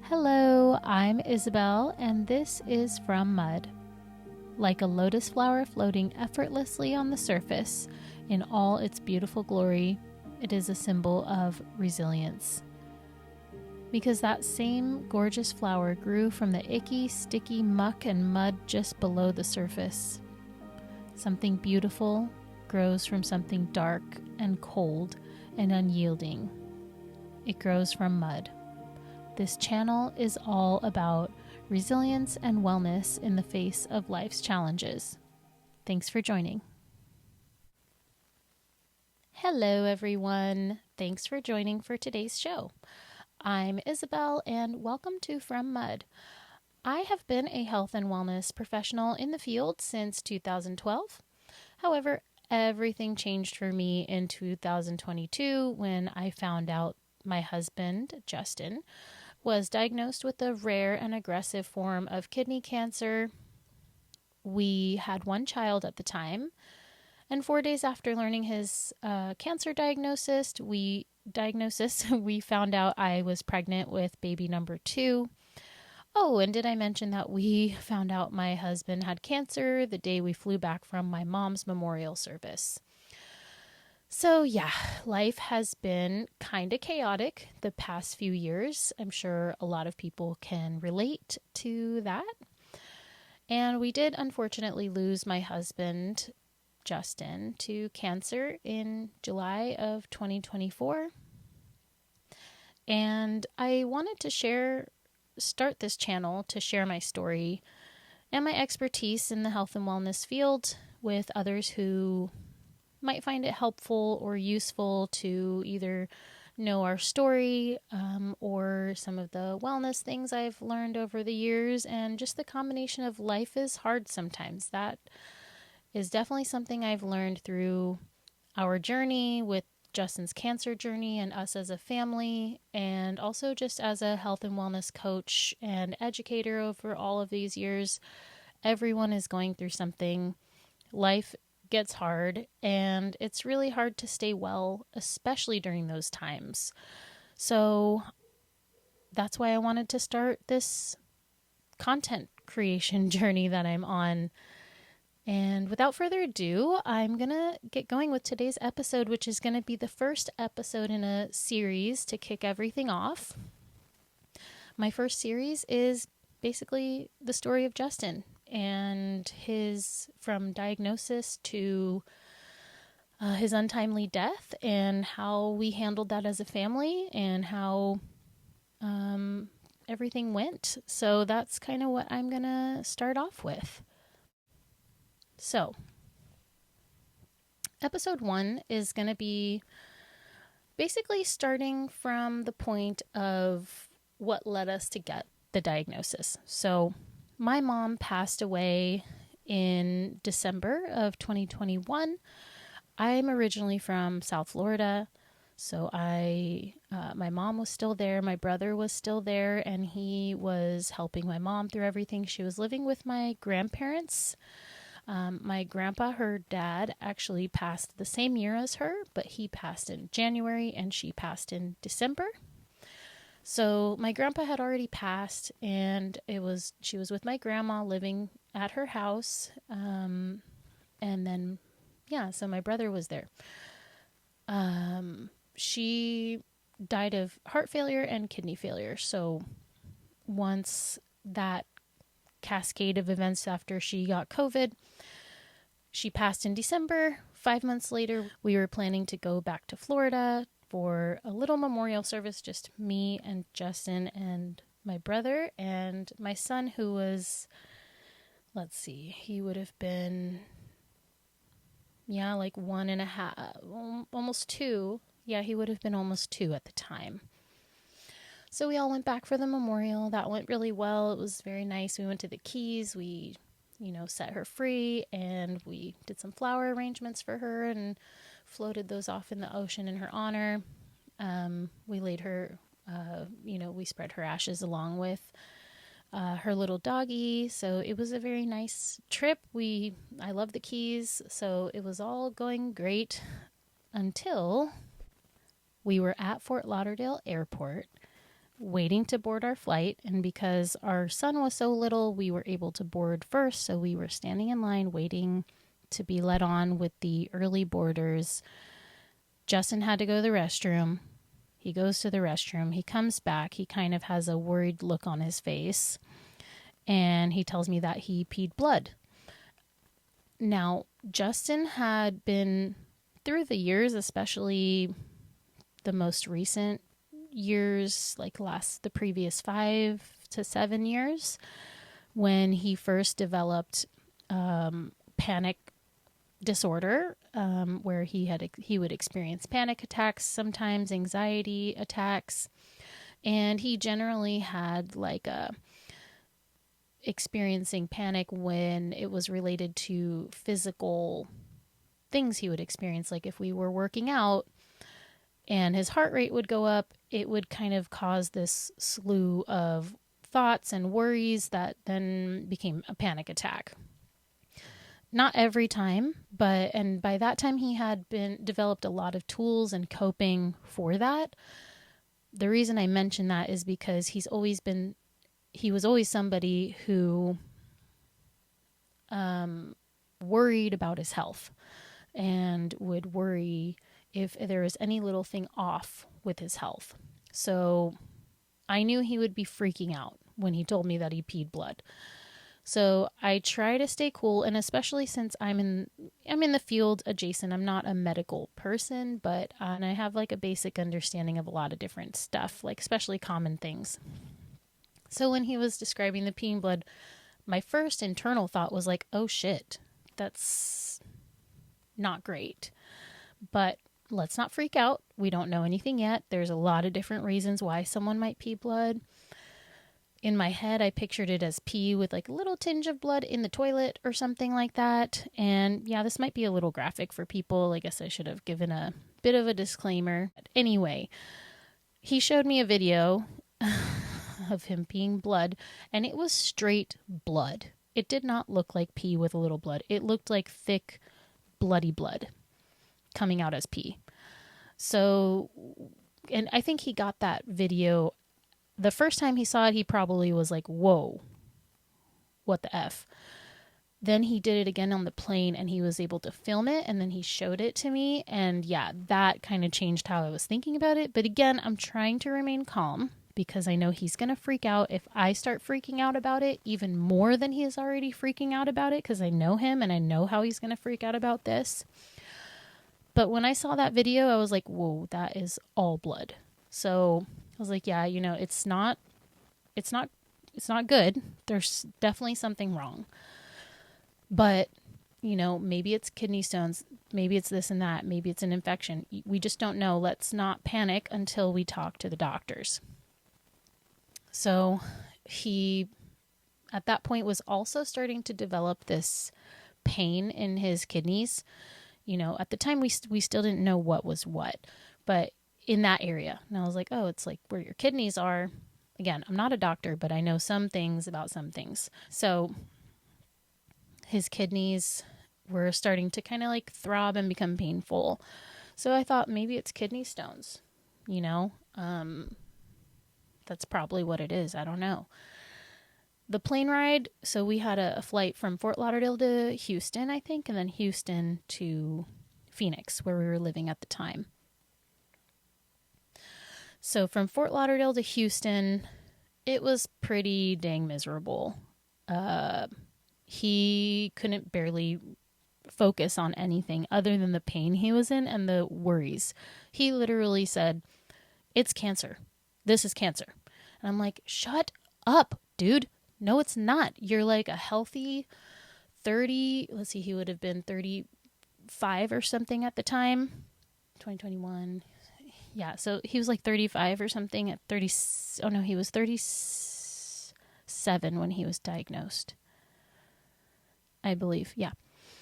Hello, I'm Isabel, and this is From Mud. Like a lotus flower floating effortlessly on the surface in all its beautiful glory, it is a symbol of resilience. Because that same gorgeous flower grew from the icky, sticky muck and mud just below the surface. Something beautiful grows from something dark and cold and unyielding. It grows from mud. This channel is all about resilience and wellness in the face of life's challenges. Thanks for joining. Hello, everyone. Thanks for joining for today's show. I'm Isabel, and welcome to From Mud. I have been a health and wellness professional in the field since 2012. However, everything changed for me in 2022 when I found out my husband, Justin, was diagnosed with a rare and aggressive form of kidney cancer. We had one child at the time, and 4 days after learning his cancer diagnosis, we found out I was pregnant with baby number 2. Oh, and did I mention that we found out my husband had cancer the day we flew back from my mom's memorial service? So yeah, life has been kind of chaotic the past few years. I'm sure a lot of people can relate to that. And we did unfortunately lose my husband, Justin, to cancer in July of 2024. And I wanted to start this channel to share my story and my expertise in the health and wellness field with others who might find it helpful or useful to either know our story or some of the wellness things I've learned over the years, and just the combination of life is hard sometimes. That is definitely something I've learned through our journey with Justin's cancer journey and us as a family, and also just as a health and wellness coach and educator over all of these years. Everyone is going through something. Life gets hard, and it's really hard to stay well, especially during those times. So that's why I wanted to start this content creation journey that I'm on. And without further ado, I'm going to get going with today's episode, which is going to be the first episode in a series to kick everything off. My first series is basically the story of Justin and his from diagnosis to his untimely death, and how we handled that as a family, and how everything went. So that's kind of what I'm going to start off with. So, episode 1 is going to be basically starting from the point of what led us to get the diagnosis. So, my mom passed away in December of 2021. I'm originally from South Florida, so my mom was still there, my brother was still there, and he was helping my mom through everything. She was living with my grandparents. My grandpa, her dad, actually passed the same year as her, but he passed in January and she passed in December. So my grandpa had already passed, and she was with my grandma living at her house. And then, so my brother was there. She died of heart failure and kidney failure. So once that cascade of events after she got COVID, she passed in December. 5 months later, we were planning to go back to Florida for a little memorial service, just me and Justin and my brother and my son, who was, he would have been, like 1.5, almost 2. Yeah, he would have been almost 2 at the time. So we all went back for the memorial. That went really well. It was very nice. We went to the Keys. We, set her free, and we did some flower arrangements for her and floated those off in the ocean in her honor. We laid her, we spread her ashes along with her little doggy. So it was a very nice trip. I love the Keys. So it was all going great until we were at Fort Lauderdale Airport waiting to board our flight. And because our son was so little, we were able to board first. So we were standing in line waiting to be let on with the early boarders. Justin had to go to the restroom. He goes to the restroom. He comes back. He kind of has a worried look on his face. And he tells me that he peed blood. Now, Justin had been through the years, especially the most recent years, like the previous 5 to 7 years, when he first developed panic disorder, where he would experience panic attacks, sometimes anxiety attacks, and he generally had like experiencing panic when it was related to physical things he would experience. Like if we were working out and his heart rate would go up, it would kind of cause this slew of thoughts and worries that then became a panic attack. Not every time, and by that time he had developed a lot of tools and coping for that. The reason I mention that is because he was always somebody who worried about his health and would worry if there was any little thing off with his health. So I knew he would be freaking out when he told me that he peed blood. So I try to stay cool, and especially since I'm in the field adjacent. I'm not a medical person, but and I have like a basic understanding of a lot of different stuff, like especially common things. So when he was describing the peeing blood, my first internal thought was like, oh shit, that's not great. But let's not freak out. We don't know anything yet. There's a lot of different reasons why someone might pee blood. In my head, I pictured it as pee with like a little tinge of blood in the toilet or something like that. And yeah, this might be a little graphic for people. I guess I should have given a bit of a disclaimer. But anyway, he showed me a video of him peeing blood, and it was straight blood. It did not look like pee with a little blood. It looked like thick, bloody blood coming out as pee. So, and I think he got that video. The first time he saw it, he probably was like, whoa, what the F? Then he did it again on the plane, and he was able to film it, and then he showed it to me. And yeah, that kind of changed how I was thinking about it. But again, I'm trying to remain calm because I know he's going to freak out if I start freaking out about it even more than he is already freaking out about it, because I know him and I know how he's going to freak out about this. But when I saw that video, I was like, whoa, that is all blood. So I was like, yeah, it's not good. There's definitely something wrong. But, maybe it's kidney stones. Maybe it's this and that. Maybe it's an infection. We just don't know. Let's not panic until we talk to the doctors. So he, at that point, was also starting to develop this pain in his kidneys. At the time, we still didn't know what was what, but in that area. And I was like, oh, it's like where your kidneys are. Again, I'm not a doctor, but I know some things about some things. So his kidneys were starting to kind of like throb and become painful. So I thought maybe it's kidney stones, that's probably what it is. I don't know. The plane ride, so we had a flight from Fort Lauderdale to Houston, I think, and then Houston to Phoenix, where we were living at the time. So from Fort Lauderdale to Houston, it was pretty dang miserable. He couldn't barely focus on anything other than the pain he was in and the worries. He literally said, "It's cancer. This is cancer." And I'm like, shut up, dude. No, it's not. You're like a healthy 30, let's see, he would have been 35 or something at the time. 2021. Yeah, so he was like 35 or something at 30. Oh no, he was 37 when he was diagnosed. I believe. Yeah.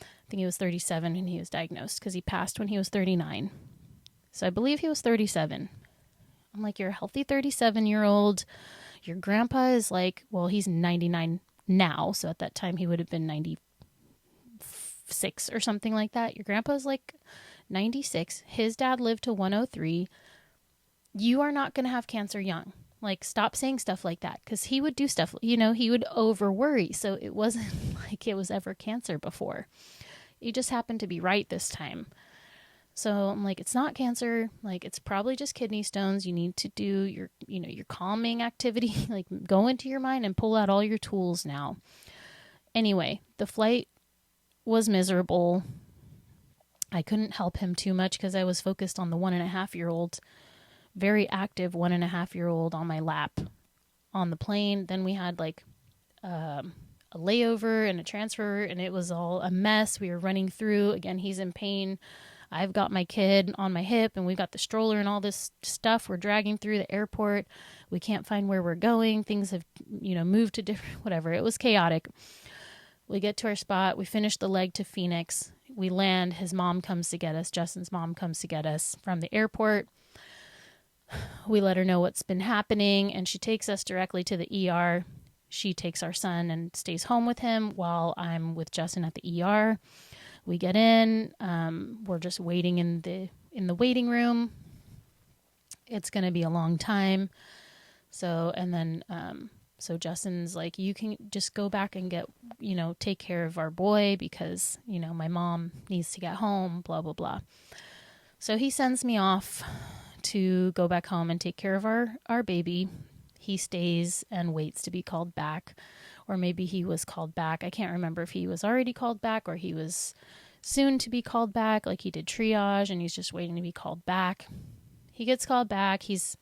I think he was 37 when he was diagnosed because he passed when he was 39. So I believe he was 37. I'm like, you're a healthy 37-year-old. Your grandpa is like, well, he's 99 now. So at that time he would have been 96 or something like that. Your grandpa's like 96. His dad lived to 103. You are not going to have cancer young. Like, stop saying stuff like that. Because he would do stuff, he would over worry. So it wasn't like it was ever cancer before. You just happened to be right this time. So I'm like, it's not cancer. Like, it's probably just kidney stones. You need to do your calming activity. Like, go into your mind and pull out all your tools now. Anyway, the flight was miserable. I couldn't help him too much because I was focused on the 1.5-year-old, very active 1.5-year-old on my lap on the plane. Then we had like a layover and a transfer, and it was all a mess. We were running through. Again, he's in pain. I've got my kid on my hip, and we've got the stroller and all this stuff. We're dragging through the airport. We can't find where we're going. Things have, moved to different, whatever. It was chaotic. We get to our spot. We finish the leg to Phoenix. We land. His mom comes to get us. Justin's mom comes to get us from the airport. We let her know what's been happening, and she takes us directly to the ER. She takes our son and stays home with him while I'm with Justin at the ER. We get in. We're just waiting in the waiting room. It's going to be a long time. So Justin's like, you can just go back and get, take care of our boy because, my mom needs to get home, blah, blah, blah. So he sends me off to go back home and take care of our baby. He stays and waits to be called back. Or maybe he was called back. I can't remember if he was already called back or he was soon to be called back. Like, he did triage and he's just waiting to be called back. He gets called back. He's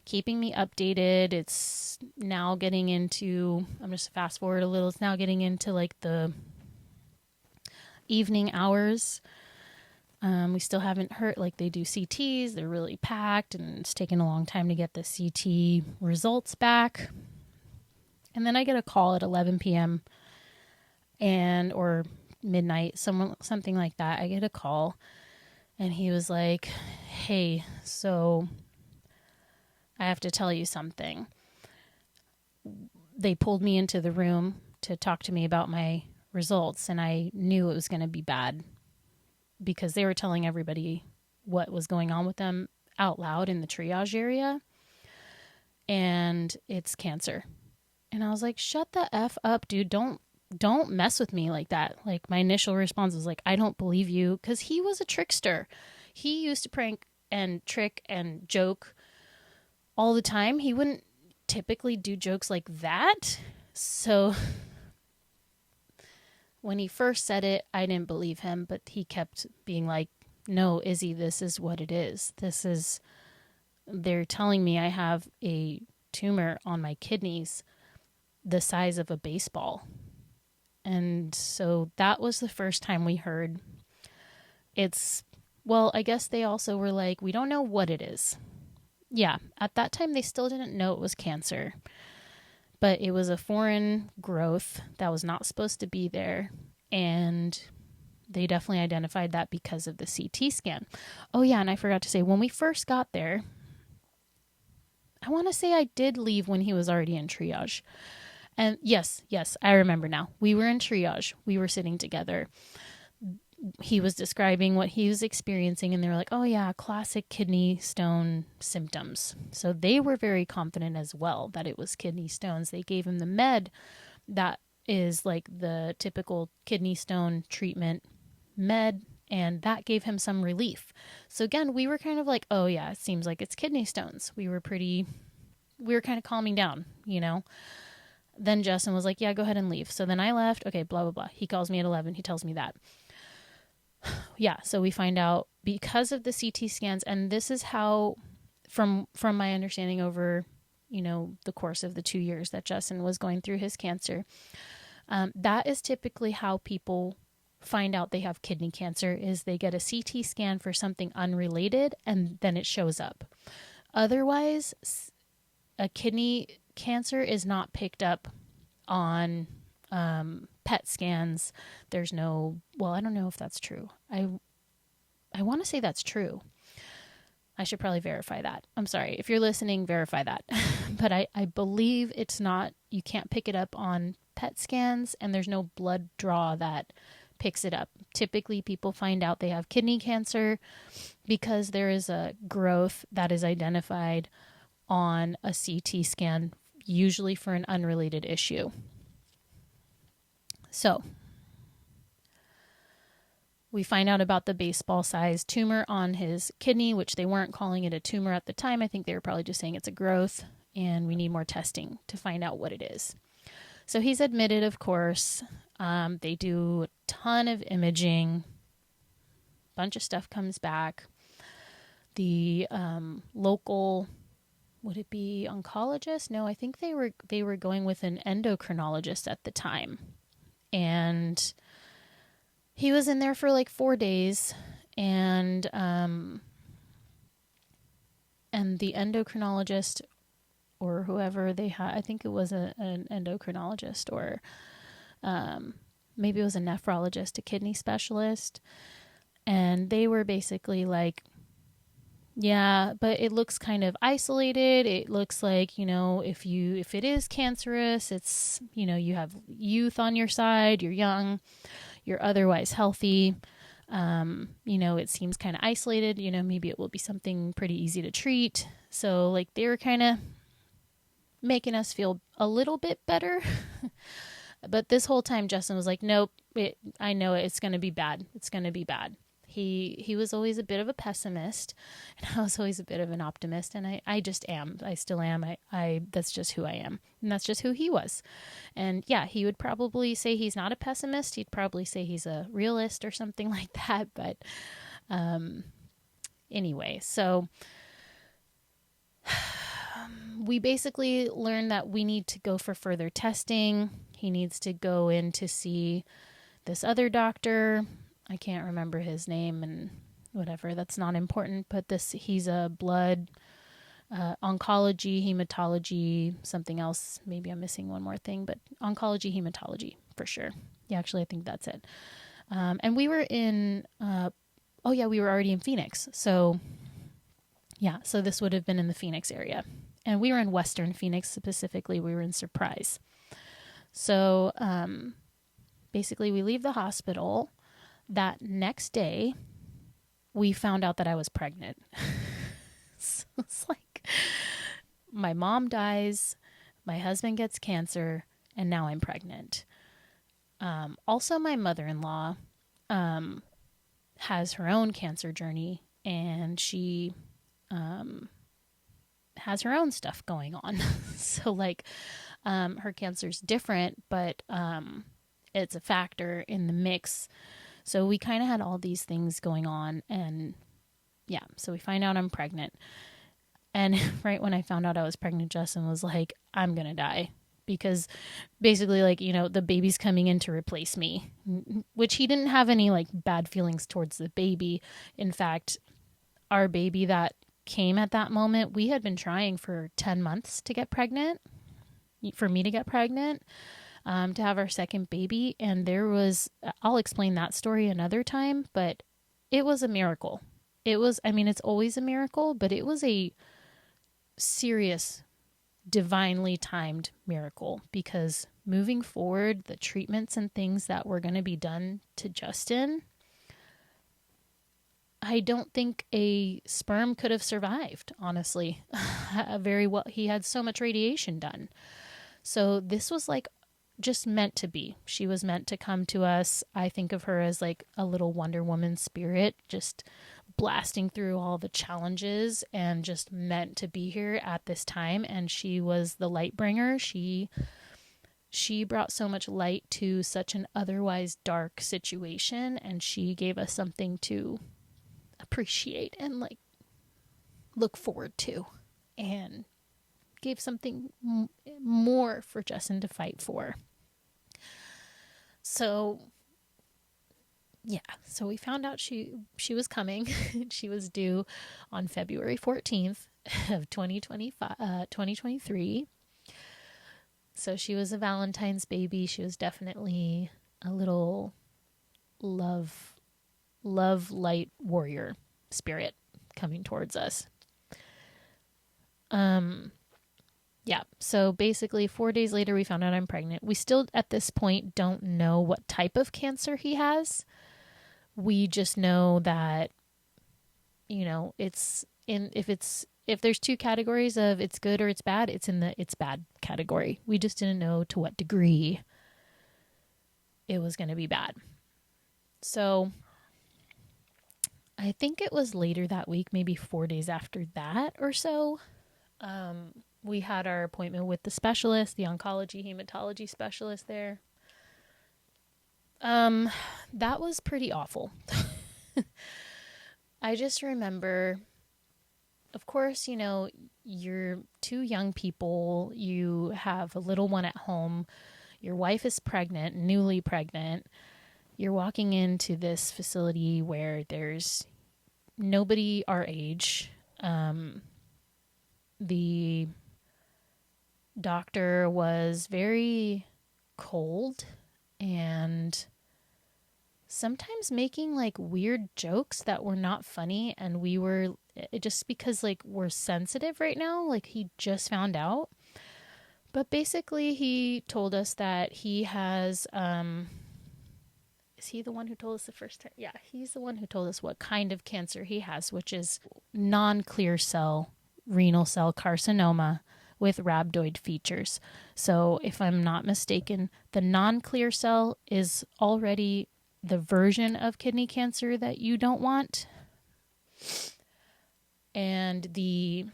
keeping me updated. It's now getting into, I'm just fast forward a little. It's now getting into like the evening hours. We still haven't heard, like, they do CTs. They're really packed and it's taking a long time to get the CT results back. And then I get a call at 11 p.m. or midnight, something like that. I get a call and he was like, hey, so I have to tell you something. They pulled me into the room to talk to me about my results, and I knew it was going to be bad because they were telling everybody what was going on with them out loud in the triage area, and it's cancer. And I was like, shut the F up, dude. Don't mess with me like that. Like, my initial response was like, I don't believe you, because he was a trickster. He used to prank and trick and joke all the time. He wouldn't typically do jokes like that. So when he first said it, I didn't believe him, but he kept being like, no, Izzy, this is what it is. They're telling me I have a tumor on my kidneys the size of a baseball. And so that was the first time we heard I guess they also were like, we don't know what it is. Yeah, at that time they still didn't know it was cancer, but it was a foreign growth that was not supposed to be there. And they definitely identified that because of the CT scan. Oh yeah, and I forgot to say, when we first got there, I want to say I did leave when he was already in triage. And yes, I remember now. We were in triage. We were sitting together. He was describing what he was experiencing, and they were like, oh yeah, classic kidney stone symptoms. So they were very confident as well that it was kidney stones. They gave him the med that is like the typical kidney stone treatment med, and that gave him some relief. So again, we were kind of like, oh yeah, it seems like it's kidney stones. We were kind of calming down, Then Justin was like, yeah, go ahead and leave. So then I left. Okay, blah, blah, blah. He calls me at 11. He tells me that. Yeah, so we find out because of the CT scans, and this is how, from my understanding over, the course of the 2 years that Justin was going through his cancer, that is typically how people find out they have kidney cancer, is they get a CT scan for something unrelated, and then it shows up. Otherwise, a kidney cancer is not picked up on PET scans. There's no, I don't know if that's true. I want to say that's true. I should probably verify that. I'm sorry. If you're listening, verify that. But I believe it's not, you can't pick it up on PET scans, and there's no blood draw that picks it up. Typically, people find out they have kidney cancer because there is a growth that is identified on a CT scan, usually for an unrelated issue. So we find out about the baseball-sized tumor on his kidney, which they weren't calling it a tumor at the time. I think they were probably just saying it's a growth, and we need more testing to find out what it is. So he's admitted, of course. They do a ton of imaging. A bunch of stuff comes back. The local, would it be oncologist? No, I think they were going with an endocrinologist at the time. And he was in there for like 4 days, and the endocrinologist or whoever they had, I think it was an endocrinologist, or maybe it was a nephrologist, a kidney specialist, and they were basically like, yeah, but it looks kind of isolated. It looks like, if it is cancerous, it's, you have youth on your side, you're young, you're otherwise healthy. It seems kind of isolated, maybe it will be something pretty easy to treat. So like they were kind of making us feel a little bit better. But this whole time Justin was like, nope, I know it's going to be bad. It's going to be bad. He was always a bit of a pessimist, and I was always a bit of an optimist, and I just am. I still am. That's just who I am, and that's just who he was. And yeah, he would probably say he's not a pessimist. He'd probably say he's a realist or something like that. But anyway, so we basically learned that we need to go for further testing. He needs to go in to see this other doctor. I can't remember his name and whatever. That's not important. But he's a blood oncology, hematology, something else. Maybe I'm missing one more thing, but oncology, hematology for sure. Yeah, actually, I think that's it. And we were we were already in Phoenix. So yeah, so this would have been in the Phoenix area. And we were in Western Phoenix specifically. We were in Surprise. So basically, we leave the hospital. That next day, we found out that I was pregnant. So it's like, my mom dies, my husband gets cancer, and now I'm pregnant. Also, my mother-in-law has her own cancer journey, and she has her own stuff going on. So like, her cancer's different, but it's a factor in the mix. So we kind of had all these things going on, and yeah, so we find out I'm pregnant. And right when I found out I was pregnant, Justin was like, I'm going to die, because basically like, the baby's coming in to replace me, which he didn't have any like bad feelings towards the baby. In fact, our baby that came at that moment, we had been trying for 10 months to get pregnant, for me to get pregnant. To have our second baby. And I'll explain that story another time, but it was a miracle. It's always a miracle, but it was a serious, divinely timed miracle, because moving forward, the treatments and things that were going to be done to Justin, I don't think a sperm could have survived, honestly. Very well. He had so much radiation done. So this was like just meant to be. She was meant to come to us. I think of her as like a little Wonder Woman spirit, just blasting through all the challenges and just meant to be here at this time. And she was the light bringer. She brought so much light to such an otherwise dark situation, and she gave us something to appreciate and like look forward to, and gave something more for Justin to fight for. So yeah, so we found out she was coming. She was due on February 14th of 2023. So she was a Valentine's baby. She was definitely a little love light warrior spirit coming towards us. Yeah, so basically 4 days later, we found out I'm pregnant. We still, at this point, don't know what type of cancer he has. We just know that, if it's if there's two categories of it's good or it's bad, it's in the it's bad category. We just didn't know to what degree it was going to be bad. So I think it was later that week, maybe 4 days after that or so, we had our appointment with the specialist, the oncology hematology specialist there. That was pretty awful. I just remember, of course, you know, you're two young people, you have a little one at home, your wife is pregnant, newly pregnant. You're walking into this facility where there's nobody our age. The doctor was very cold and sometimes making like weird jokes that were not funny, and we were just because like we're sensitive right now, like he just found out. But basically he told us that he has is he the one who told us the first time? Yeah, he's the one who told us what kind of cancer he has, which is non-clear cell renal cell carcinoma with rhabdoid features. So if I'm not mistaken, the non-clear cell is already the version of kidney cancer that you don't want. And the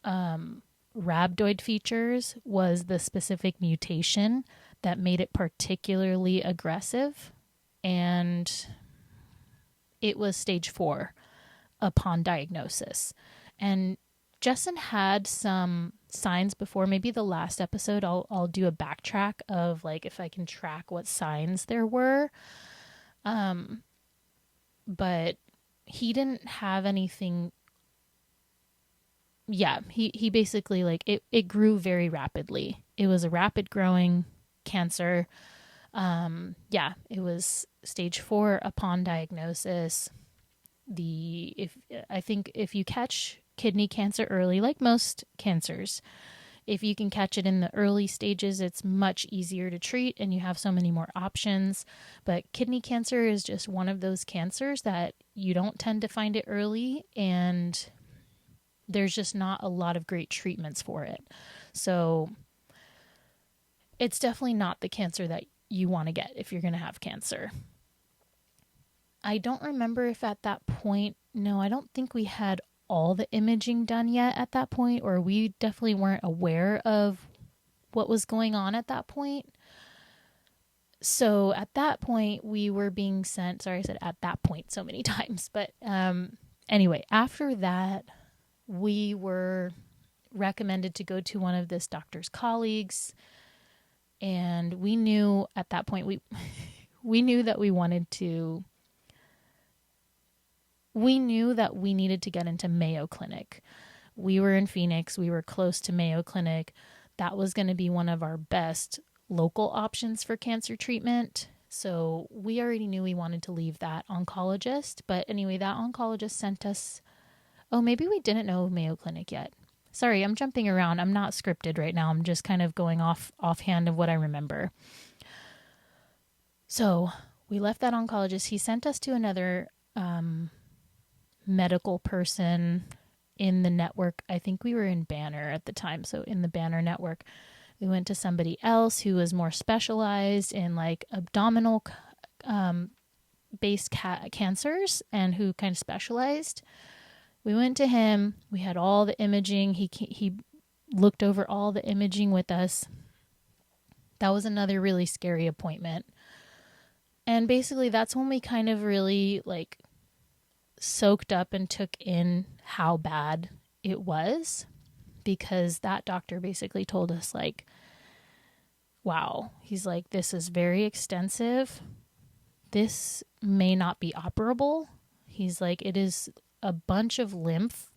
rhabdoid features was the specific mutation that made it particularly aggressive. And it was stage 4 upon diagnosis. And Justin had some signs before. Maybe the last episode I'll do a backtrack of like if I can track what signs there were. But he didn't have anything. Yeah, he basically like it grew very rapidly. It was a rapid growing cancer. Yeah, it was stage 4 upon diagnosis. I think if you catch kidney cancer early, like most cancers, if you can catch it in the early stages, it's much easier to treat and you have so many more options. But kidney cancer is just one of those cancers that you don't tend to find it early, and there's just not a lot of great treatments for it. So it's definitely not the cancer that you want to get if you're going to have cancer. I don't remember if at that point, no, I don't think we had all the imaging done yet at that point, or we definitely weren't aware of what was going on at that point. So at that point we were being sent, sorry I said at that point so many times, but anyway, after that we were recommended to go to one of this doctor's colleagues, and we knew at that point we knew that we knew that we needed to get into Mayo Clinic. We were in Phoenix. We were close to Mayo Clinic. That was going to be one of our best local options for cancer treatment. So we already knew we wanted to leave that oncologist. But anyway, that oncologist sent us... Oh, maybe we didn't know Mayo Clinic yet. Sorry, I'm jumping around. I'm not scripted right now. I'm just kind of going offhand of what I remember. So we left that oncologist. He sent us to another... medical person in the network. I think we were in Banner at the time. So in the Banner network, we went to somebody else who was more specialized in like abdominal based cancers and who kind of specialized. We went to him. We had all the imaging. He looked over all the imaging with us. That was another really scary appointment. And basically that's when we kind of really like soaked up and took in how bad it was, because that doctor basically told us like, wow, he's like, this is very extensive. This may not be operable. He's like, it is a bunch of lymph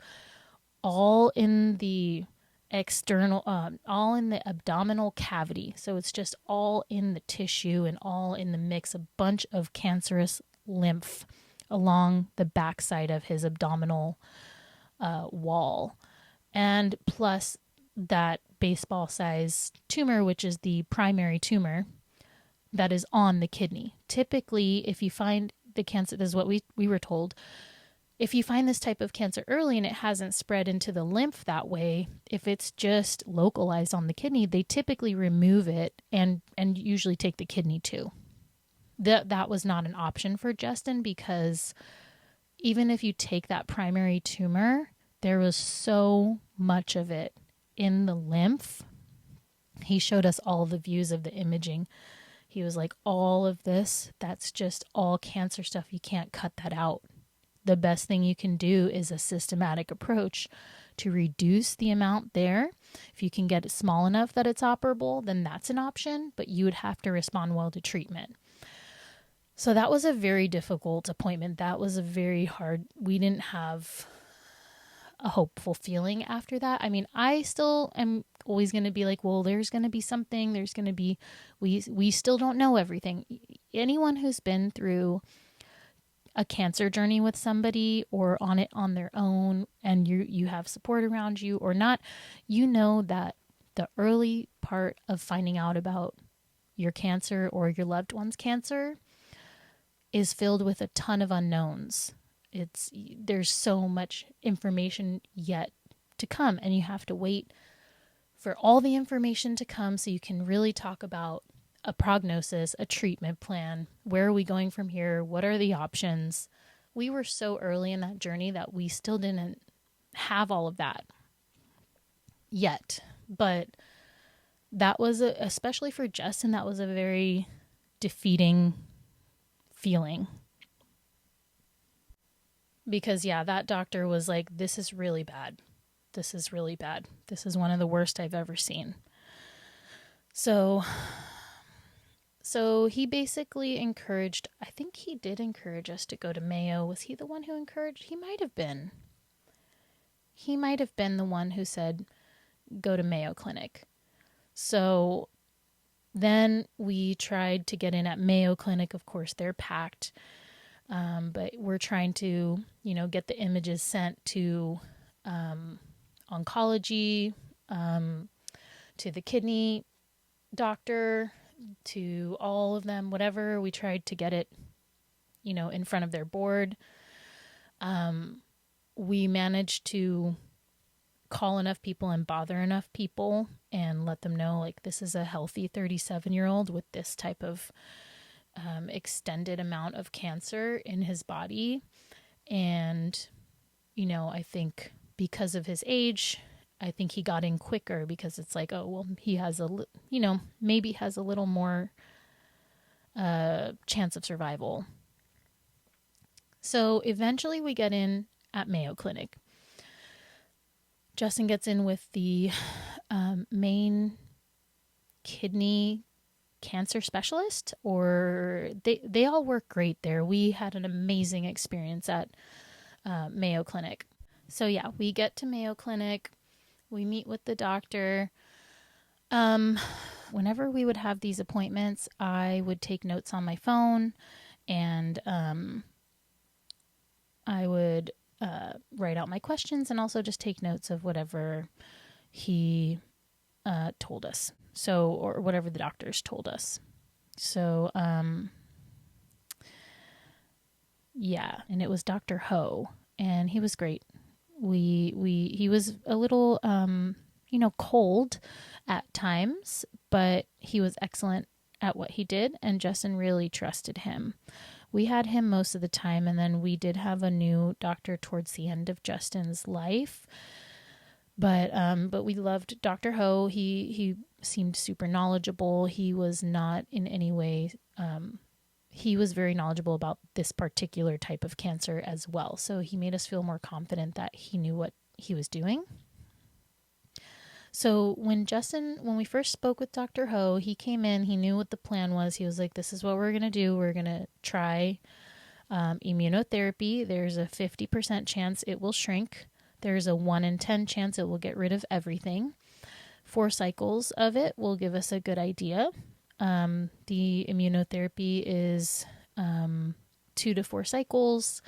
all in the external, all in the abdominal cavity. So it's just all in the tissue and all in the mix, a bunch of cancerous lymph along the backside of his abdominal wall. And plus that baseball-sized tumor, which is the primary tumor that is on the kidney. Typically, if you find the cancer, this is what we were told, if you find this type of cancer early and it hasn't spread into the lymph that way, if it's just localized on the kidney, they typically remove it and usually take the kidney too. That was not an option for Justin, because even if you take that primary tumor, there was so much of it in the lymph. He showed us all the views of the imaging. He was like, all of this, that's just all cancer stuff. You can't cut that out. The best thing you can do is a systematic approach to reduce the amount there. If you can get it small enough that it's operable, then that's an option, but you would have to respond well to treatment. So that was a very difficult appointment. That was a very hard, we didn't have a hopeful feeling after that. I mean, I still am always going to be like, well, there's going to be something, there's going to be, we still don't know everything. Anyone who's been through a cancer journey with somebody or on it on their own, and you have support around you or not, you know that the early part of finding out about your cancer or your loved one's cancer is filled with a ton of unknowns. There's so much information yet to come, and you have to wait for all the information to come so you can really talk about a prognosis, a treatment plan. Where are we going from here? What are the options? We were so early in that journey that we still didn't have all of that yet. But that was, especially for Justin, that was a very defeating feeling. Because, yeah, that doctor was like, this is really bad. This is really bad. This is one of the worst I've ever seen. So he basically encouraged, I think he did encourage us to go to Mayo. Was he the one who encouraged? He might have been. He might have been the one who said, go to Mayo Clinic. So then we tried to get in at Mayo Clinic. Of course, they're packed. But we're trying to, get the images sent to oncology, to the kidney doctor, to all of them, whatever. We tried to get it, in front of their board. We managed to call enough people and bother enough people and let them know, like, this is a healthy 37-year-old with this type of extended amount of cancer in his body. And, I think because of his age, I think he got in quicker because it's like, oh, well, he has maybe has a little more chance of survival. So eventually we get in at Mayo Clinic. Justin gets in with the main kidney cancer specialist, or they all work great there. We had an amazing experience at Mayo Clinic. So yeah, we get to Mayo Clinic, we meet with the doctor. Whenever we would have these appointments, I would take notes on my phone, and I would write out my questions and also just take notes of whatever he told us. So, or whatever the doctors told us. So, yeah, and it was Dr. Ho, and he was great. He was a little, cold at times, but he was excellent at what he did, and Justin really trusted him. We had him most of the time, and then we did have a new doctor towards the end of Justin's life. But we loved Dr. Ho. He seemed super knowledgeable. He was not in any way, he was very knowledgeable about this particular type of cancer as well. So he made us feel more confident that he knew what he was doing. So when we first spoke with Dr. Ho, he came in, he knew what the plan was. He was like, this is what we're going to do. We're going to try immunotherapy. There's a 50% chance it will shrink. There's a 1 in 10 chance it will get rid of everything. 4 cycles of it will give us a good idea. The immunotherapy is 2 to 4 cycles.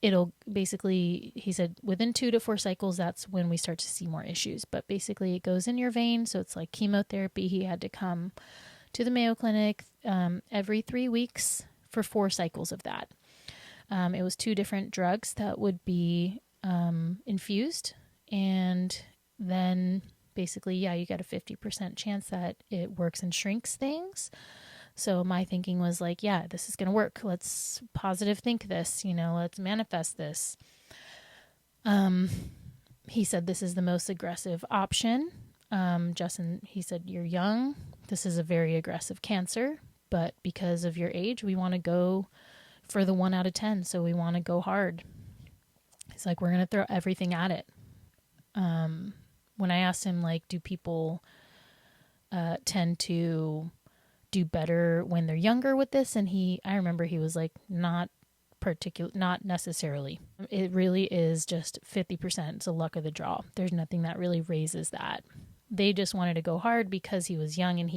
It'll basically, he said, within 2 to 4 cycles, that's when we start to see more issues. But basically, it goes in your vein, so it's like chemotherapy. He had to come to the Mayo Clinic every 3 weeks for 4 cycles of that. It was 2 different drugs that would be infused, and then basically, you got a 50% chance that it works and shrinks things. So my thinking was like, this is going to work. Let's positive think this, let's manifest this. He said, this is the most aggressive option. Justin, he said, you're young. This is a very aggressive cancer, but because of your age, we want to go for the 1 out of 10. So we want to go hard. He's like, we're going to throw everything at it. When I asked him, like, do people tend to do better when they're younger with this? And I remember he was like, not necessarily. It really is just 50%. It's a luck of the draw. There's nothing that really raises that. They just wanted to go hard because he was young and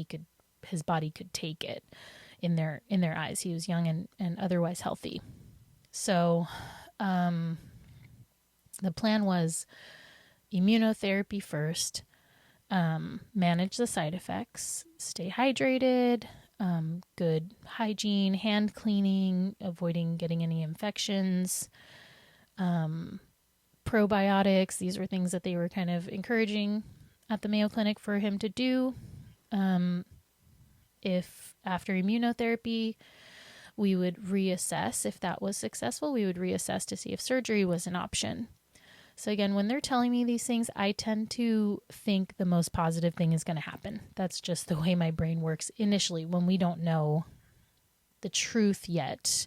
his body could take it in their eyes. He was young and otherwise healthy. So, the plan was immunotherapy first, manage the side effects, stay hydrated, good hygiene, hand cleaning, avoiding getting any infections, probiotics. These were things that they were kind of encouraging at the Mayo Clinic for him to do. If after immunotherapy, we would reassess. If that was successful, we would reassess to see if surgery was an option. So again, when they're telling me these things, I tend to think the most positive thing is going to happen. That's just the way my brain works initially when we don't know the truth yet,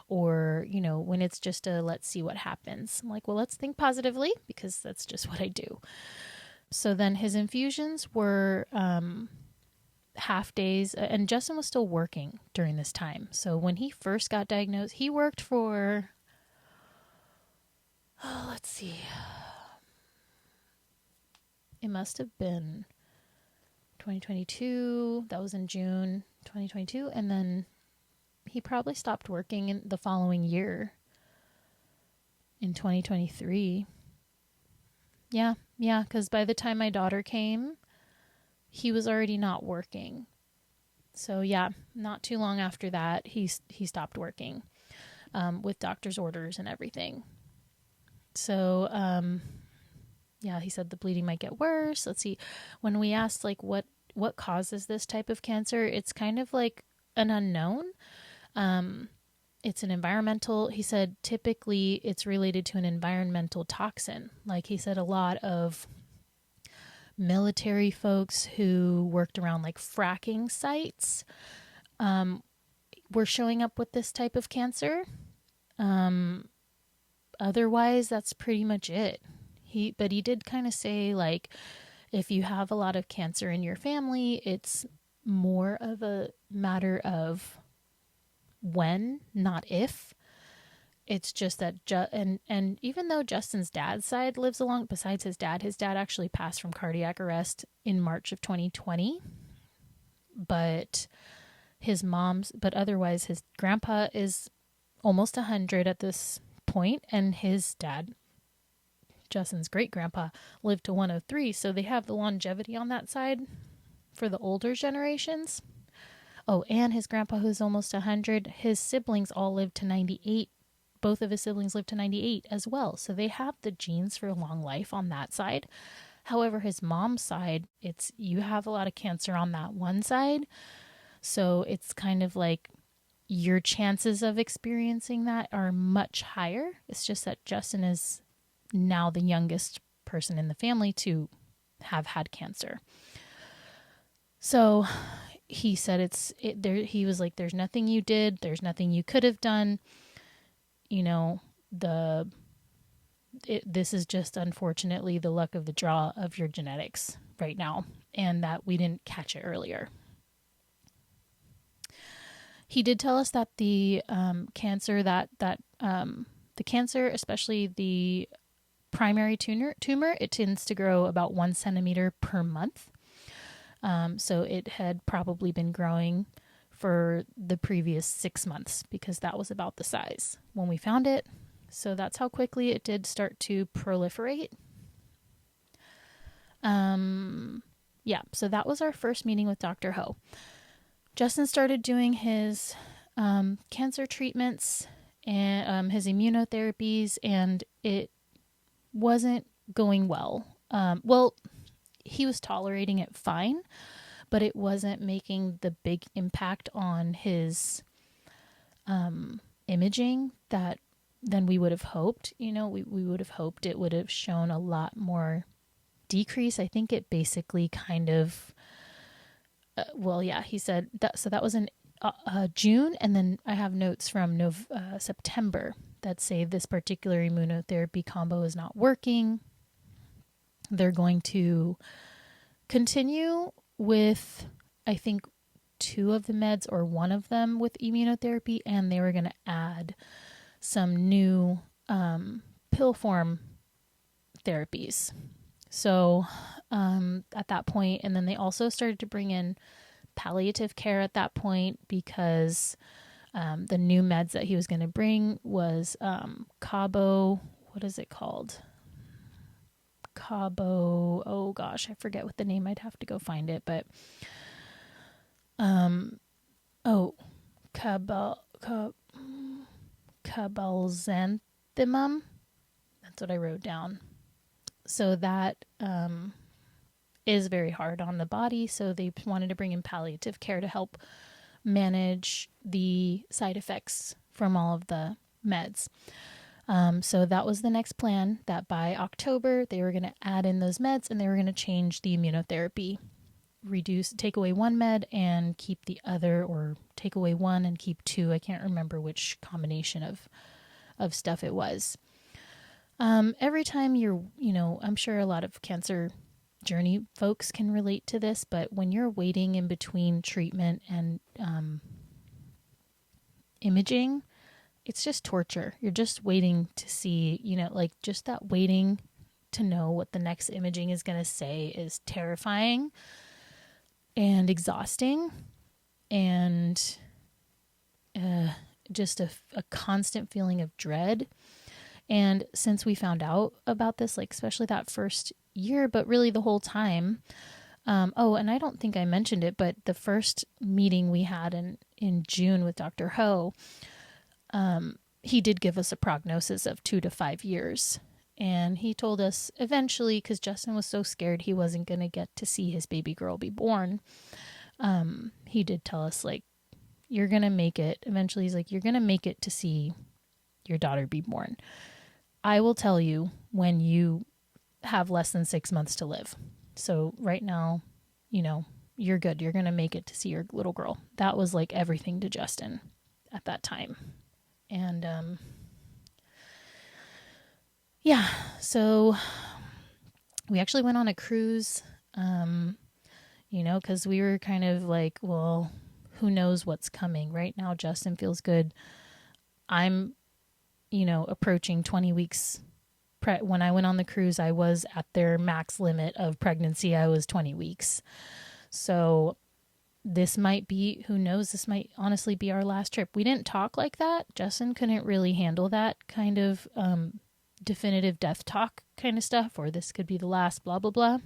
or, when it's just let's see what happens. I'm like, well, let's think positively, because that's just what I do. So then his infusions were half days, and Justin was still working during this time. So when he first got diagnosed, he worked for, let's see, it must have been 2022. That was in June 2022. And then he probably stopped working in the following year in 2023. Yeah, because by the time my daughter came, he was already not working. So not too long after that, he stopped working with doctor's orders and everything. So, he said the bleeding might get worse. Let's see. When we asked, like, what causes this type of cancer, it's kind of like an unknown. It's an environmental, he said, typically it's related to an environmental toxin. Like he said, a lot of military folks who worked around like fracking sites, were showing up with this type of cancer. Otherwise, that's pretty much it. But he did kind of say, like, if you have a lot of cancer in your family, it's more of a matter of when, not if. It's just that, and even though Justin's dad's side lives along, besides his dad actually passed from cardiac arrest in March of 2020. But otherwise his grandpa is almost 100 at this point, and his dad, Justin's great grandpa, lived to 103. So they have the longevity on that side for the older generations. Oh, and his grandpa, who's almost 100, his siblings all lived to 98. Both of his siblings lived to 98 as well. So they have the genes for long life on that side. However, his mom's side, you have a lot of cancer on that one side. So it's kind of like your chances of experiencing that are much higher. It's just that Justin is now the youngest person in the family to have had cancer. So he said he was like, there's nothing you did. There's nothing you could have done. This is just unfortunately the luck of the draw of your genetics right now, and that we didn't catch it earlier. He did tell us that the cancer, the cancer, especially the primary tumor, it tends to grow about 1 centimeter per month. So it had probably been growing for the previous 6 months, because that was about the size when we found it. So that's how quickly it did start to proliferate. So that was our first meeting with Dr. Ho. Justin started doing his cancer treatments and his immunotherapies, and it wasn't going well. Well, he was tolerating it fine, but it wasn't making the big impact on his imaging that than we would have hoped. You know, we would have hoped it would have shown a lot more decrease. I think it basically kind of, he said that. So that was in June, and then I have notes from September that say this particular immunotherapy combo is not working. They're going to continue with, I think, 2 of the meds or 1 of them with immunotherapy, and they were going to add some new pill form therapies. So at that point, and then they also started to bring in palliative care at that point, because the new meds that he was going to bring was Cabo, what is it called? Cabo, oh gosh, I forget what the name, I'd have to go find it, but cabalxanthimum, that's what I wrote down. So that is very hard on the body, so they wanted to bring in palliative care to help manage the side effects from all of the meds. So that was the next plan, that by October they were going to add in those meds, and they were going to change the immunotherapy, take away 1 med and keep the other, or take away 1 and keep 2. I can't remember which combination of stuff it was. Every time I'm sure a lot of cancer journey folks can relate to this, but when you're waiting in between treatment and imaging, it's just torture. You're just waiting to see, just that waiting to know what the next imaging is going to say is terrifying and exhausting, and just a constant feeling of dread. And since we found out about this, especially that first year, but really the whole time, and I don't think I mentioned it, but the first meeting we had in June with Dr. Ho, he did give us a prognosis of 2 to 5 years. And he told us eventually, because Justin was so scared he wasn't going to get to see his baby girl be born, he did tell us, you're going to make it. Eventually, he's like, you're going to make it to see your daughter be born. I will tell you when you have less than 6 months to live. So right now, you're good. You're going to make it to see your little girl. That was everything to Justin at that time. And, so we actually went on a cruise, because we were kind of well, who knows what's coming. Right now, Justin feels good. I'm, approaching 20 weeks. When I went on the cruise, I was at their max limit of pregnancy. I was 20 weeks. So this might be, who knows, this might honestly be our last trip. We didn't talk like that. Justin couldn't really handle that kind of definitive death talk kind of stuff, or this could be the last, blah, blah, blah.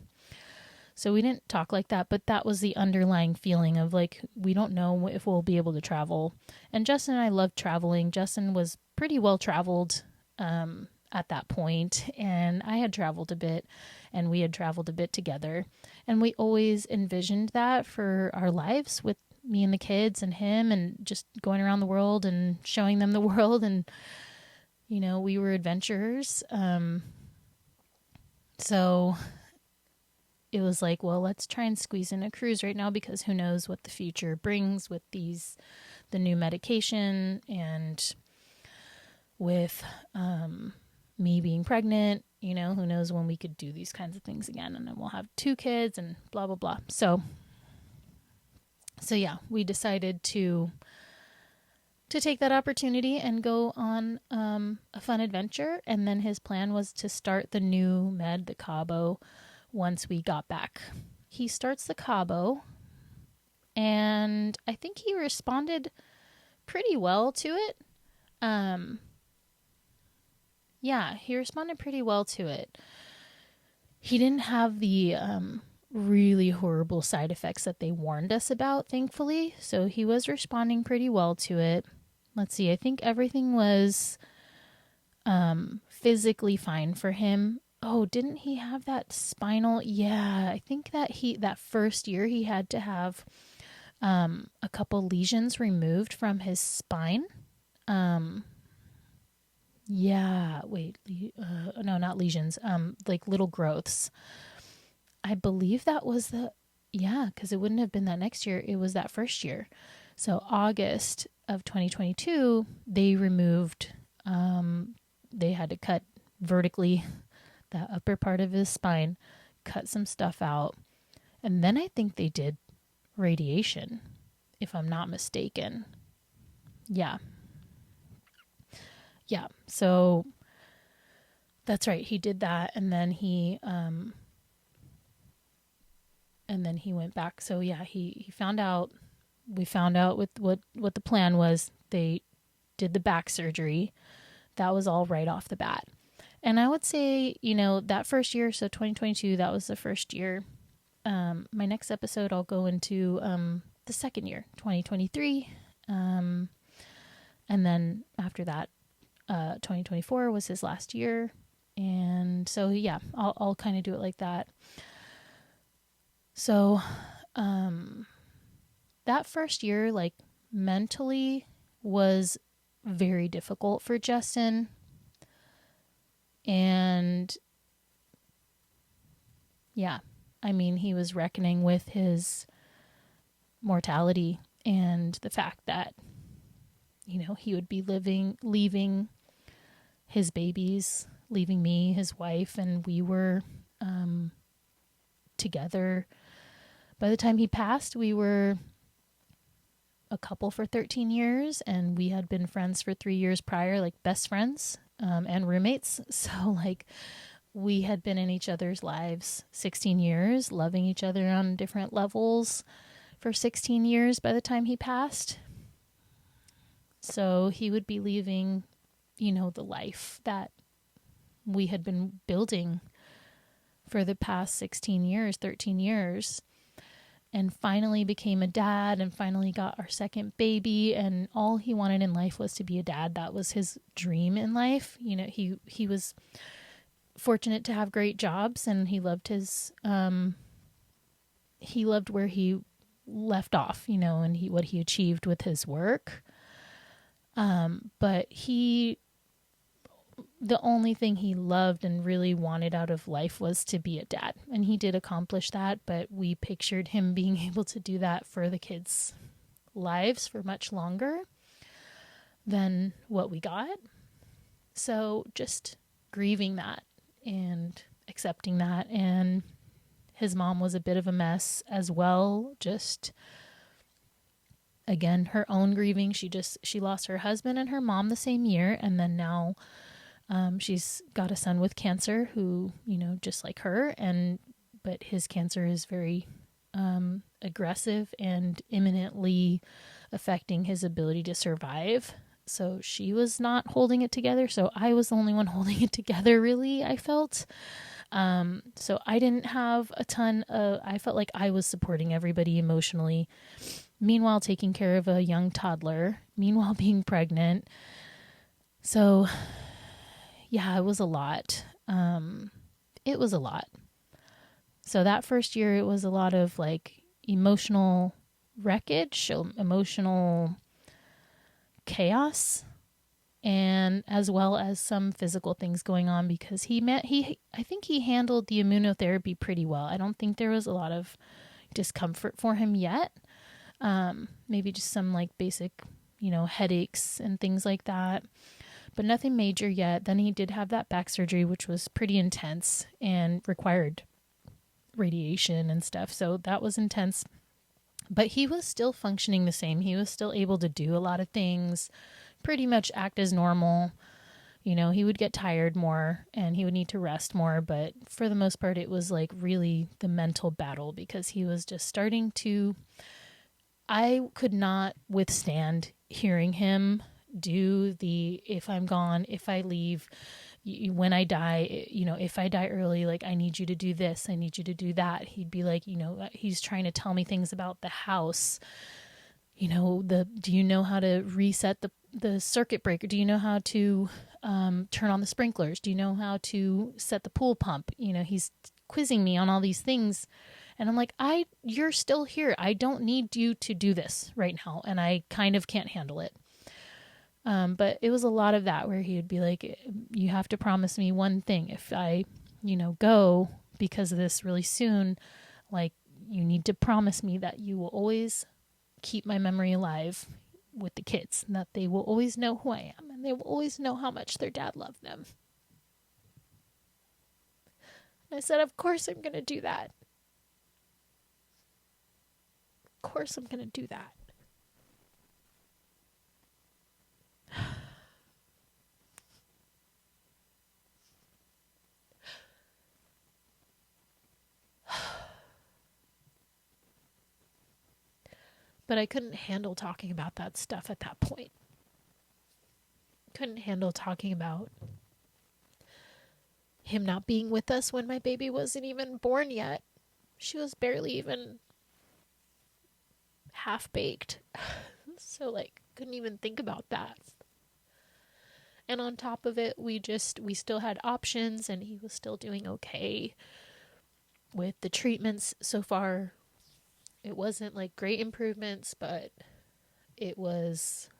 So we didn't talk like that, but that was the underlying feeling of we don't know if we'll be able to travel. And Justin and I loved traveling. Justin was pretty well traveled at that point, and I had traveled a bit, and we had traveled a bit together. And we always envisioned that for our lives, with me and the kids and him, and just going around the world and showing them the world. And, we were adventurers. So it was well, let's try and squeeze in a cruise right now, because who knows what the future brings with the new medication, and with me being pregnant, who knows when we could do these kinds of things again, and then we'll have 2 kids and blah, blah, blah. So yeah, we decided to take that opportunity and go on a fun adventure. And then his plan was to start the new med, the Cabo, once we got back. He starts the Cabo, and I think he responded pretty well to it. He responded pretty well to it. He didn't have the really horrible side effects that they warned us about, thankfully. So he was responding pretty well to it. Let's see, I think everything was physically fine for him. Oh, didn't he have that spinal? Yeah, I think that first year he had to have a couple lesions removed from his spine. Yeah, wait, no, not lesions. Like little growths. I believe that was because it wouldn't have been that next year. It was that first year. So August of 2022, they removed, they had to cut vertically the upper part of his spine, cut some stuff out. And then I think they did radiation, if I'm not mistaken. Yeah. Yeah. So that's right. He did that. And then he went back. So yeah, he found out, we found out with what the plan was. They did the back surgery. That was all right off the bat. And I would say, that first year, so 2022, that was the first year. My next episode, I'll go into the second year, 2023. And then after that, 2024 was his last year. And so, yeah, I'll kind of do it like that. So, that first year, like, mentally was very difficult for Justin. And yeah, I mean, he was reckoning with his mortality and the fact that, he would be leaving his babies, leaving me, his wife, and we were together. By the time he passed, we were a couple for 13 years, and we had been friends for 3 years prior, like best friends and roommates. So, like, we had been in each other's lives 16 years, loving each other on different levels for 16 years by the time he passed. So he would be leaving, the life that we had been building for the past 16 years, 13 years, and finally became a dad and finally got our second baby. And all he wanted in life was to be a dad. That was his dream in life. He was fortunate to have great jobs, and he loved where he left off, and what he achieved with his work. But the only thing he loved and really wanted out of life was to be a dad. And he did accomplish that, but we pictured him being able to do that for the kids' lives for much longer than what we got. So just grieving that and accepting that. And his mom was a bit of a mess as well. Just, again, her own grieving. She lost her husband and her mom the same year. And then now she's got a son with cancer who, just like her, but his cancer is very aggressive and imminently affecting his ability to survive. So she was not holding it together. So I was the only one holding it together, really, I felt. So I didn't have a ton I felt like I was supporting everybody emotionally. Meanwhile, taking care of a young toddler. Meanwhile, being pregnant. So yeah, it was a lot. It was a lot. So that first year, it was a lot of like emotional wreckage, emotional chaos, and as well as some physical things going on because I think he handled the immunotherapy pretty well. I don't think there was a lot of discomfort for him yet. Maybe just some like basic, headaches and things like that, but nothing major yet. Then he did have that back surgery, which was pretty intense and required radiation and stuff. So that was intense, but he was still functioning the same. He was still able to do a lot of things, pretty much act as normal. He would get tired more and he would need to rest more. But for the most part, it was like really the mental battle because he was just starting to, I could not withstand hearing him do the, if I'm gone, if I leave, when I die, if I die early, like, I need you to do this, I need you to do that. He'd be like, he's trying to tell me things about the house. Do you know how to reset the circuit breaker? Do you know how to turn on the sprinklers? Do you know how to set the pool pump? He's quizzing me on all these things. And I'm like, you're still here. I don't need you to do this right now. And I kind of can't handle it. But it was a lot of that where he would be like, you have to promise me one thing. If I, go because of this really soon, like, you need to promise me that you will always keep my memory alive with the kids, and that they will always know who I am, and they will always know how much their dad loved them. And I said, of course I'm going to do that. Of course I'm going to do that. But I couldn't handle talking about that stuff at that point. Couldn't handle talking about him not being with us when my baby wasn't even born yet. She was barely even half-baked. So, couldn't even think about that. And on top of it, we still had options, and he was still doing okay with the treatments so far. It wasn't great improvements, but it was,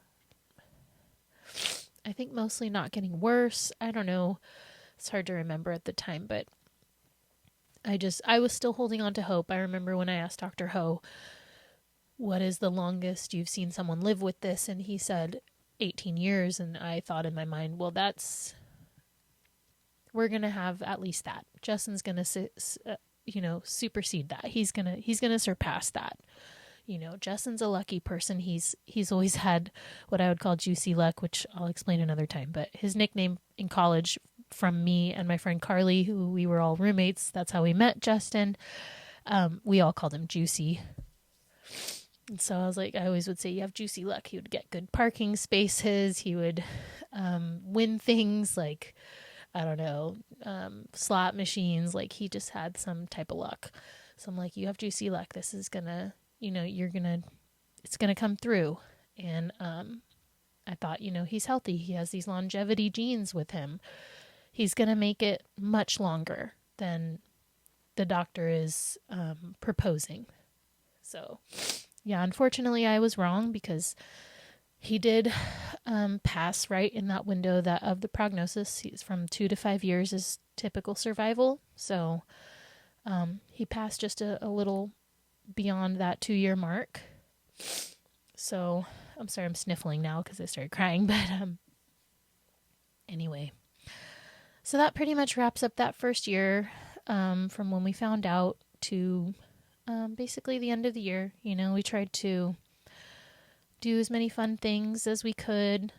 I think, mostly not getting worse. I don't know. It's hard to remember at the time, but I was still holding on to hope. I remember when I asked Dr. Ho, what is the longest you've seen someone live with this? And he said 18 years. And I thought in my mind, well, we're going to have at least that. Justin's going to, supersede that. He's going to surpass that. Justin's a lucky person. He's always had what I would call juicy luck, which I'll explain another time. But his nickname in college from me and my friend Carly, who we were all roommates, that's how we met Justin. We all called him Juicy. And so I always would say, you have juicy luck. He would get good parking spaces. He would win things like, I don't know, slot machines. He just had some type of luck. So I'm like, you have juicy luck. This is gonna, it's gonna come through. And I thought, he's healthy. He has these longevity genes with him. He's gonna make it much longer than the doctor is proposing. So, yeah, unfortunately I was wrong, because he did pass right in that window of the prognosis. He's from 2 to 5 years is typical survival. So he passed just a little beyond that 2-year mark. So I'm sorry, I'm sniffling now because I started crying. But anyway, so that pretty much wraps up that first year from when we found out to basically the end of the year. We tried to do as many fun things as we could.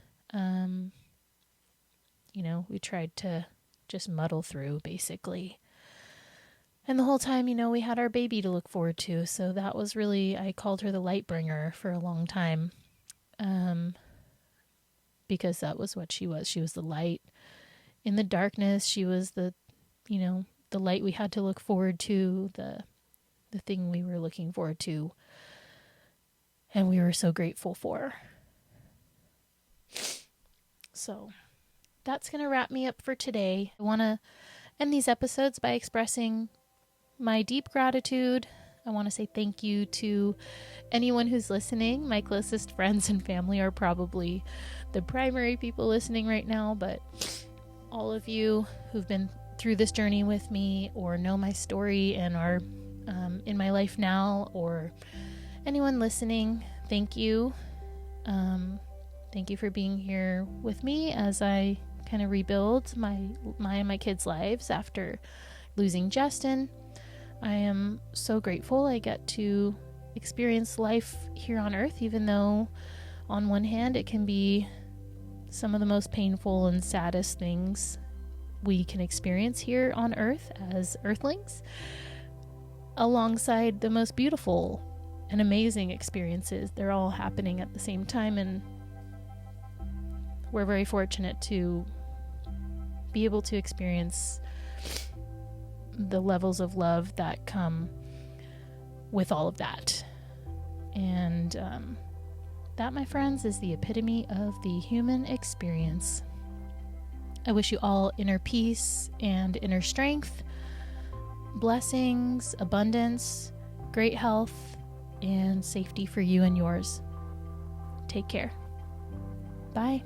We tried to just muddle through, basically. And the whole time, we had our baby to look forward to. So that was really, I called her the light bringer for a long time. Because that was what she was. She was the light in the darkness. She was the light we had to look forward to, the thing we were looking forward to. And we were so grateful for. So that's going to wrap me up for today. I want to end these episodes by expressing my deep gratitude. I want to say thank you to anyone who's listening. My closest friends and family are probably the primary people listening right now, but all of you who've been through this journey with me or know my story and are in my life now, or anyone listening, thank you. Thank you for being here with me as I kind of rebuild my and my kids' lives after losing Justin. I am so grateful I get to experience life here on earth, even though on one hand it can be some of the most painful and saddest things we can experience here on earth as earthlings, alongside the most beautiful and amazing experiences. They're all happening at the same time, and we're very fortunate to be able to experience the levels of love that come with all of that. And that, my friends, is the epitome of the human experience. I wish you all inner peace and inner strength, blessings, abundance, great health, and safety for you and yours. Take care. Bye.